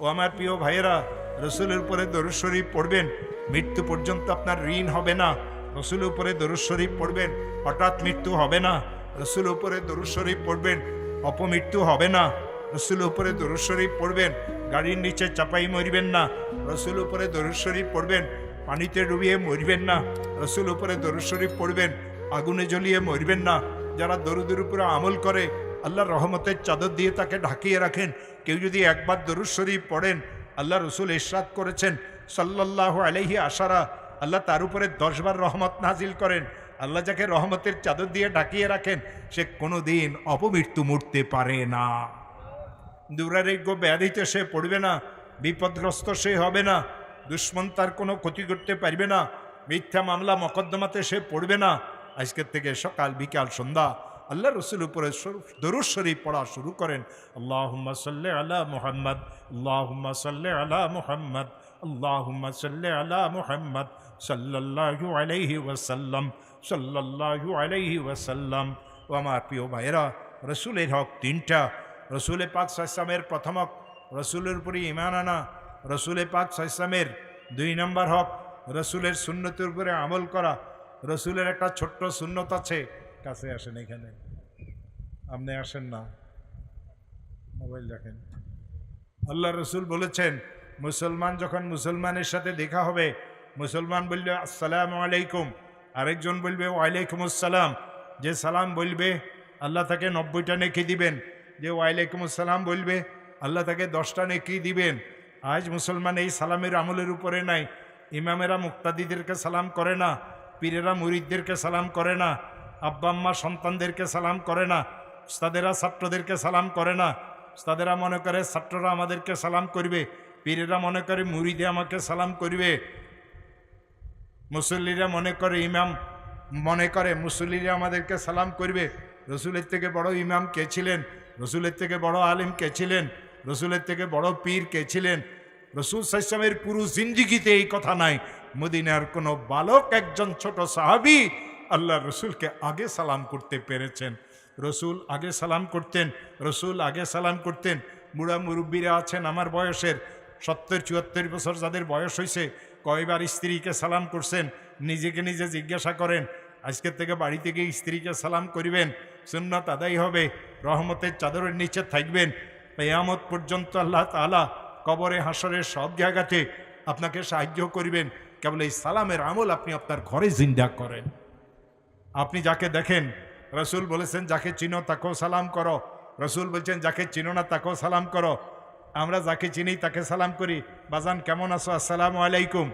ও আমার প্রিয় ভাইয়েরা, রসুলের উপরে দরুদ শরীফ পড়বেন, মৃত্যু পর্যন্ত আপনার ঋণ হবে না। রসুলের উপরে দরুদ শরীফ পড়বেন, হঠাৎ মৃত্যু হবে না। রসুলের উপরে দরুদ শরীফ পড়বেন, অপমৃত্যু হবে না। রসুলের উপরে দরুদ শরীফ পড়বেন, গাড়ির নিচে চাপাই মরবেন না। রসুলের উপরে দরুদ শরীফ পড়বেন, পানিতে ডুবিয়ে মরবেন না। রসুলের উপরে দরুদ শরীফ পড়বেন, আগুনে জ্বলিয়ে মরবেন না। যারা দরুদের উপরে আমল করে, আল্লাহর রহমতের চাদর দিয়ে তাকে ঢাকিয়ে রাখেন। কেউ যদি একবার দরুদ শরীফ পড়েন, আল্লাহ রসুল ইরশাদ করেছেন সাল্লাল্লাহু আলাইহি আশারা, আল্লাহ তার উপরে 10 বার রহমত নাজিল করেন। আল্লাহ যাকে রহমতের চাদর দিয়ে ঢাকিয়ে রাখেন, সে কোনোদিন অপমৃত্যু মরতে পারে না। দুরারোগ্য ব্যাধিতে সে পড়বে না, বিপদগ্রস্ত সে হবে না, দুশ্মন তার কোনো ক্ষতি করতে পারবে না, মিথ্যা মামলা মকদ্দমাতে সে পড়বে না। আজকের থেকে সকাল বিকাল সন্ধ্যা আল্লাহ রসুল উপরে দরুদ শরীফ পড়া শুরু করেন। আল্লাহুম্মা সাল্লি আলা মুহাম্মদ, আল্লাহুম্মা সাল্লি আলা মুহাম্মদ, আল্লাহুম্মা সাল্লি আলা মুহাম্মদ সাল্লাল্লাহু আলাইহি ওয়াসাল্লাম, সাল্লাল্লাহু আলাইহি ওয়াসাল্লাম। ও আমার প্রিয় ভাইয়েরা, রসুলের হক তিনটা। রসুল পাক সাল্লামের প্রথম হক রসুলের উপরে ঈমান আনা। রসুল পাক সাল্লামের 2 নম্বর হক রসুলের সুন্নতের উপরে আমল করা। রসুলের একটা ছোট্ট সুন্নত আছে, কাছে আসেন, এখানে আপনি আসেন না, মোবাইল দেখেন। আল্লাহ রসুল বলেছেন, মুসলমান যখন মুসলমানের সাথে দেখা হবে, মুসলমান বলবে আসসালামু আলাইকুম, আরেকজন বলবে ওয়ালাইকুম আসসালাম। যে সালাম বলবে আল্লাহ তাকে 90টা নেকি দিবেন, যে ওয়ালাইকুম আসসালাম বলবে আল্লাহ তাকে 10টা নেকি দিবেন। আজ মুসলমান এই সালামের আমলের উপরে নাই। ইমামেরা মুক্তাদিদেরকে সালাম করে না, পীরেরা মুরিদদেরকে সালাম করে না, আব্বা আম্মা সন্তানদেরকে সালাম করে না, উস্তাদেরা ছাত্রদেরকে সালাম করে না। উস্তাদেরা মনে করে ছাত্ররা আমাদেরকে সালাম করবে, পীরেরা মনে করে মুরিদে আমাকে সালাম করবে, মুসল্লিরা মনে করে ইমাম মনে করে মুসল্লিরা আমাদেরকে সালাম করবে। রসুলের থেকে বড় ইমাম কে ছিলেন? রসুলের থেকে বড় আলিম কে ছিলেন? রসুলের থেকে বড় পীর কে ছিলেন? রসুল সাল্লামের পুরো জিন্দিগিতে এই কথা নাই। মদিনার কোনো বালক একজন ছোট সাহাবী আল্লাহ রসুলকে আগে সালাম করতে পেরেছেন। রসুল আগে সালাম করতেন, রসুল আগে সালাম করতেন। বুড়া মুরব্বীরা আছেন আমার বয়সের, 70-74 বছর যাদের বয়স হয়েছে, কয়বার স্ত্রীকে সালাম করছেন? নিজেকে নিজে জিজ্ঞাসা করেন। আজকের থেকে বাড়ি থেকে স্ত্রীকে সালাম করিবেন, সুন্নাত আদায় হবে, রহমতের চাদরের নিচে থাকবেন। কিয়ামত পর্যন্ত আল্লাহ তাআলা কবরে হাসরের সব জায়গাতে আপনাকে সাহায্য করিবেন। কেবল এই সালামের আমল আপনি আপনার ঘরে জিন্দা করেন। আপনি যাকে দেখেন, রসুল বলেছেন যাকে চিনো তাকেও সালাম করো। রসুল বলছেন যাকে চিনো না তাকেও সালাম করো। আমরা যাকে চিনি তাকে সালাম করি, বাজান কেমন আছো, আসসালামু আলাইকুম।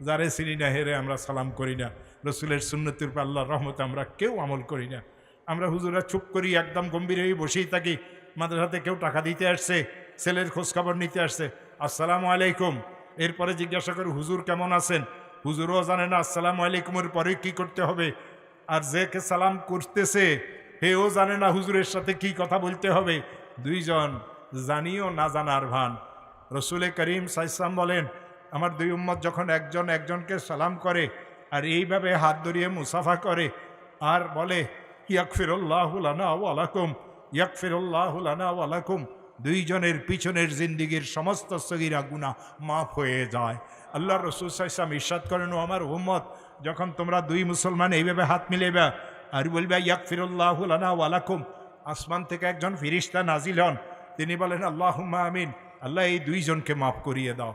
যারে চিনি না হেরে আমরা সালাম করি না। রসুলের সুন্নতির উপর আল্লাহর রহমতে আমরা কেউ আমল করি না। আমরা হুজুরা চুপ করি, একদম গম্ভীর হয়ে বসেই থাকি। মাদ্রাসাতে কেউ টাকা দিতে আসছে, ছেলের খোঁজখবর নিতে আসছে, আসসালামু আলাইকুম। এরপরে জিজ্ঞাসা করি হুজুর কেমন আছেন? হুজুরও জানে না আসসালামু আলাইকুমের পরে কি করতে হবে। আর যে কে সালাম করতেছে হেও জানে না হুজুরের সাথে কি কথা বলতে হবে। দুইজন জানিও না জানার ভান। রসুলে করিম সাল্লাম বলেন, আমার 2 উম্মত যখন একজন একজনকে সালাম করে আর এইভাবে হাত ধরিয়ে মুসাফা করে আর বলে ইয়াগফিরুল্লাহু লানা ওয়া লাকুম, ইয়াগফিরুল্লাহু লানা ওয়া লাকুম, দুইজনের পিছনের জিন্দিগির সমস্ত সগীরা গুনাহ মাফ হয়ে যায়। আল্লাহ রসুল সাল্লাম ইরশাদ করেন, ও আমার উম্মত, যখন তোমরা 2 মুসলমান এইভাবে হাত মিলেবা আর বলবে ইয়াগফিরুল্লাহু লানা ওয়া লাকুম, আসমান থেকে একজন ফেরেশতা নাজিল হন, তিনি বলেন আল্লাহুম্মা আমিন, আল্লাহ এই 2 জনকে মাফ করিয়ে দাও।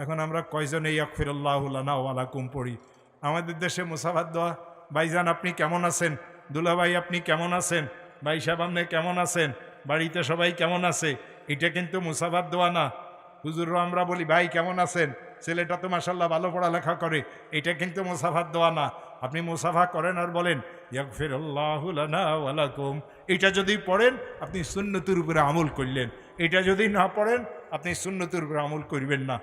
এখন আমরা কয়জন এই ইয়াগফিরুল্লাহু লানা ওয়া লাকুম পড়ি? আমাদের দেশে মুসাফাত দোয়া, ভাইজান আপনি কেমন আছেন, দুলাভাই আপনি কেমন আছেন, ভাই সাহেব আপনি কেমন আছেন, বাড়িতে সবাই কেমন আছে, এটা কিন্তু মুসাফাত দোয়া না। হুজুররা আমরা বলি ভাই কেমন আছেন, ছেলেটা তো মাশাআল্লাহ ভালো পড়ালেখা করে, এটা কিন্তু মুসাফাত দোয়া না। আপনি মুসাফা করেন আর বলেন ইয়াগফিরুল্লাহু লানা ওয়া লাকুম। এটা যদি পড়েন আপনি সুন্নতের উপরে আমল করলেন, এটা যদি না পড়েন আপনি সুন্নতের উপরে আমল করবেন না।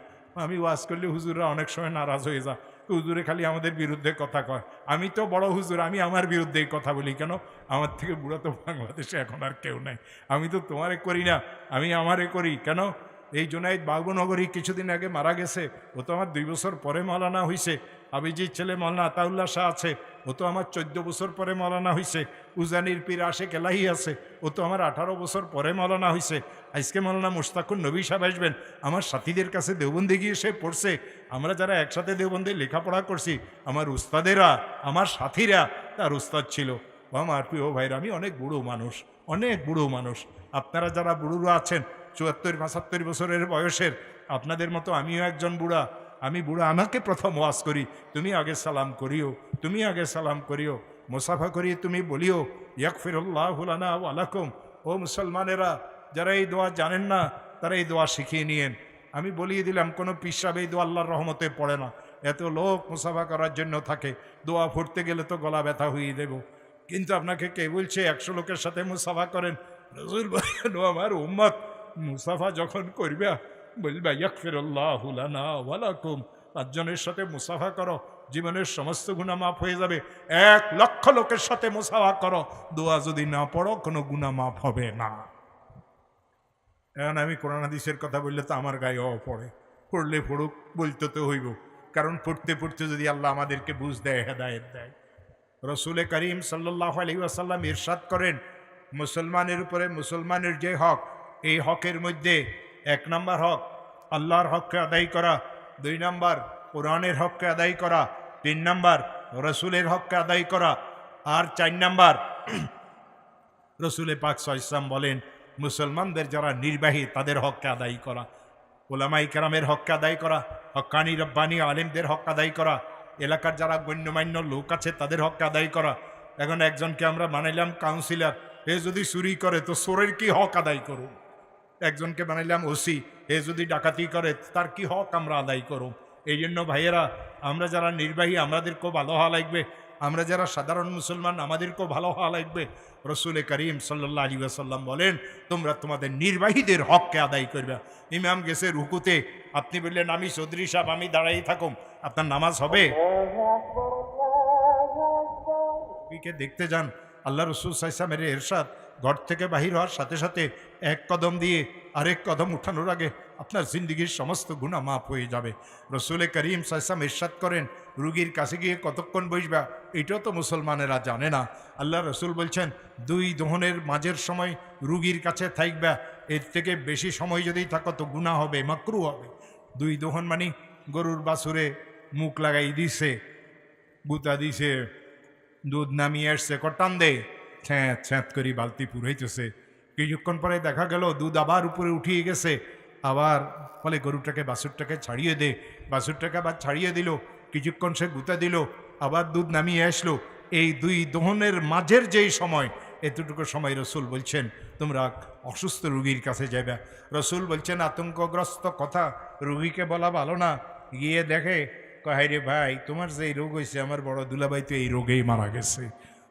আমি ওয়াজ করলে হুজুররা অনেক সময় নারাজ হয়ে যায়, হুজুরে খালি আমাদের বিরুদ্ধে কথা কয়। আমি তো বড় হুজুর, আমি আমার বিরুদ্ধে কথা বলি কেন? আমার থেকে বুড়া তো বাংলাদেশে এখন আর কেউ নাই। আমি তো তোমারে করি না, আমি আমারে করি কেন? এই জুনাইদ বাবুনগরী কিছুদিন আগে মারা গেছে, ও তো আমার 2 বছর পরে মৌলানা হয়েছে। আবিজির ছেলে মৌলানা আতাউল্লাহ শাহ আছে, ও তো আমার 14 বছর পরে মৌলানা হয়েছে। উজানির পীর আশেক এলাহি আছে, ও তো আমার 18 বছর পরে মৌলানা হয়েছে। আজকে মৌলানা মুশতাকুর নবী সাহেব আসবেন, আমার সাথীদের কাছে দেওবন্দি গিয়ে সে পড়ছে। আমরা যারা একসাথে দেওবন্দি লেখাপড়া করছি, আমার উস্তাদেরা, আমার সাথীরা তার উস্তাদ ছিল। আমার প্রিয় ভাইরা, আমি অনেক বুড়ো মানুষ, অনেক বুড়ো মানুষ। আপনারা যারা বুড়োরা আছেন 74-75 বছরের বয়সের, আপনাদের মতো আমিও একজন বুড়া। আমি বুড়া, আমাকে প্রথম ওয়াজ করি, তুমি আগে সালাম করিও, তুমি আগে সালাম করিও, মুসাফা করিয়ে তুমি বলিও ইয়াগফিরুল্লাহু লানা ওয়া লাকুম। ও মুসলমানেরা, যারা এই দোয়া জানেন না তারা এই দোয়া শিখিয়ে নিয়েন। আমি বলিয়ে দিলাম, কোনো পীর সাহেব এই দোয়া আল্লাহর রহমতে পড়ে না। এত লোক মুসাফা করার জন্য থাকে, দোয়া পড়তে গেলে তো গলা ব্যথা হয়ে দেব। কিন্তু আপনাকে কে বলছে 100 লোকের সাথে মুসাফা করেন? রাসূল বলেন, আমার উম্মত মুসাফা যখন করবে বলবে ইয়াগফিরুল্লাহু লানা ওয়া লাকুম, 5 জনের সাথে মুসাফা করো, জীবনের সমস্ত গুনাহ মাফ হয়ে যাবে। 1 লক্ষ লোকের সাথে মুসাফা করো, দোয়া যদি না পড়ো কোনো গুনাহ মাফ হবে না। এখন আমি কোরআন হাদিসের কথা বললে তো আমার গায়ে পড়ে, পড়লে পড়ুক, বলতে তো হইব। কারণ পড়তে পড়তে যদি আল্লাহ আমাদেরকে বুঝ দেয়, হেদায়েত দেয়। রসুল করিম সাল্লাল্লাহু আলাইহি ওয়াসাল্লাম ইরশাদ করেন, মুসলমানের উপরে মুসলমানের যে হক, এই হকের মধ্যে 1 নম্বর হক আল্লাহর হককে আদায় করা, 2 নম্বর কোরআনের হককে আদায় করা, 3 নম্বর রসুলের হককে আদায় করা, আর 4 নম্বর রসুল পাক সাল্লাল্লাহু আলাইহি ওয়াসাল্লাম বলেন মুসলমানদের যারা নির্বাহী তাদের হককে আদায় করা, ওলামাই কেরামের হককে আদায় করা, হক্কানি রব্বানি আলেমদের হক আদায় করা, এলাকার যারা গণ্যমান্য লোক আছে তাদের হককে আদায় করা। এখন একজনকে আমরা বানাইলাম কাউন্সিলর, এ যদি চুরি করে তো চোরের কি হক আদায় করুন। একজনকে বানাইলাম ওসি, এ যদি ডাকাতি করে তার কি হক আমরা আদায় করুন। এই জন্য ভাইয়েরা, আমরা যারা নির্বাহী আমাদেরকেও ভালো হওয়া লাগবে, আমরা যারা সাধারণ মুসলমান আমাদেরকেও ভালো হওয়া লাগবে। রসুল করিম সাল্লাল্লাহু আলাইহি ওয়াসাল্লাম বলেন, তোমরা তোমাদের নির্বাহীদের হককে আদায় করবে। ইমাম গেছে রুকুতে, আপনি বললেন আমি চৌধুরী সাহেব আমি দাঁড়াই থাকুম, আপনার নামাজ হবে? দেখতে যান, আল্লাহ রসুল সাল্লাল্লাহু আলাইহি ওয়াসাল্লামের ইরশাদ, ঘর থেকে বাহির হওয়ার সাথে সাথে 1 কদম দিয়ে আরেক কদম উঠানোর আগে আপনার জিন্দগির সমস্ত গুনাহ মাফ হয়ে যাবে। রসুল করিম সাল্লাল্লাহু আলাইহি ওয়াসাল্লাম ইরশাদ করেন, রুগীর কাছে গিয়ে কতক্ষণ বসবা এটাও তো মুসলমানেরা জানে না। আল্লাহ রসুল বলছেন, 2 দোহনের মাঝের সময় রুগীর কাছে থাকবা, এর থেকে বেশি সময় যদি থাকো তো গুনাহ হবে, মাকরু হবে। 2 দোহন মানে গরুর বাছুরে মুখ লাগাই দিছে, গুতা দিছে, দুধ নামিয়ে আসছে, কটান দে, ছ্যাঁত ছ্যাঁত করি বালতি পুরাইতেছে। কিছুক্ষণ পরে দেখা গেল দুধ আবার উপরে উঠিয়ে গেছে, আবার বলে গরুটাকে বাছুরটাকে ছাড়িয়ে দে, বাছুরটাকে আবার ছাড়িয়ে দিল, কিছুক্ষণ সে গুতা দিল, আবার দুধ নামিয়ে আসলো। এই 2 দোহনের মাঝের যেই সময়, এতটুকু সময় রসুল বলছেন তোমরা অসুস্থ রুগীর কাছে যাবে। রসুল বলছেন আতঙ্কগ্রস্ত কথা রুগীকে বলা ভালো না। গিয়ে দেখে, কয় রে ভাই তোমার যে রোগ হয়েছে আমার বড় দুলাভাই তো এই রোগেই মারা গেছে,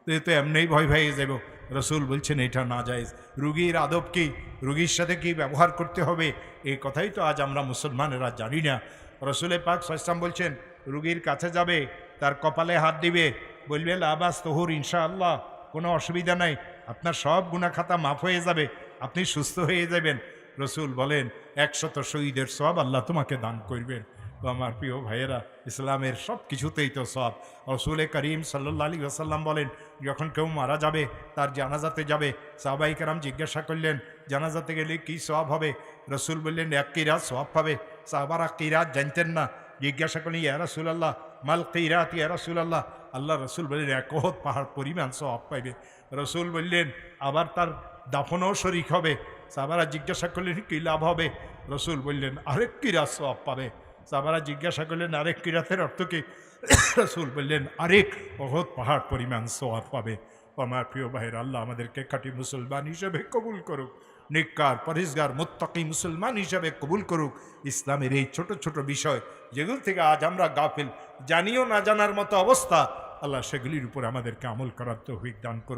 তো এ তো এমনিই ভয় ভয়ে যাব। রসুল বলছেন এটা না জায়েজ। রুগীর আদব কি, রুগীর সাথে কি ব্যবহার করতে হবে, এই কথাই তো আজ আমরা মুসলমানেরা জানি না। রসুল পাক সাল্লাল্লাহু আলাইহি ওয়াসাল্লাম বলছেন, রুগীর কাছে যাবে, তার কপালে হাত দিবে, বলবে লাবাস তহুর ইনশাআল্লাহ, কোনো অসুবিধা নাই, আপনার সব গুনাহ খাতা মাফ হয়ে যাবে, আপনি সুস্থ হয়ে যাবেন। রসুল বলেন 100 শহীদের সওয়াব আল্লাহ তোমাকে দান করবেন। তো আমার প্রিয় ভাইয়েরা, ইসলামের সব কিছুতেই তো সওয়াব। রসুল করিম সাল্লাল্লাহু আলাইহি ওয়াসাল্লাম বলেন, যখন কেউ মারা যাবে তার জানাজাতে যাবে, সাহাবায়ে কেরাম জিজ্ঞাসা করলেন জানাজাতে গেলে কি সওয়াব হবে? রসুল বললেন 1 কিরাত সওয়াব পাবে। সাহাবারা কিরাত জানতেন না, জিজ্ঞাসা করলেন ইয়া রাসূলুল্লাহ মাল কিরাত ইয়া রাসূলুল্লাহ। আল্লাহ রসুল বললেন 1 উহুদ পাহাড় পরিমাণ সওয়াব পাইবে। রসুল বললেন আবার তার দাফনও শরীক হবে। সাহাবারা জিজ্ঞাসা করলেন কি লাভ হবে? রসুল বললেন আরেক কিরাত সওয়াব পাবে। সাহাবারা জিজ্ঞাসা করলেন আরেক কিরাতের অর্থ কি? রসুল বললেন আরেক উহুদ পাহাড় পরিমাণ সওয়াব পাবে। আমার প্রিয় ভাইয়েরা, আল্লাহ আমাদেরকে খাঁটি মুসলমান হিসেবে কবুল করুক, নেককার পরহেজগার মুত্তাকি মুসলমান হিসেবে কবুল করুক। ইসলামের এই ছোট ছোট বিষয় যেগুলো থেকে আজ আমরা গাফিল, জানিও না জানার মতো অবস্থা, আল্লাহ সেগুলির উপর আমাদেরকে আমল করার তৌফিক দান করুক।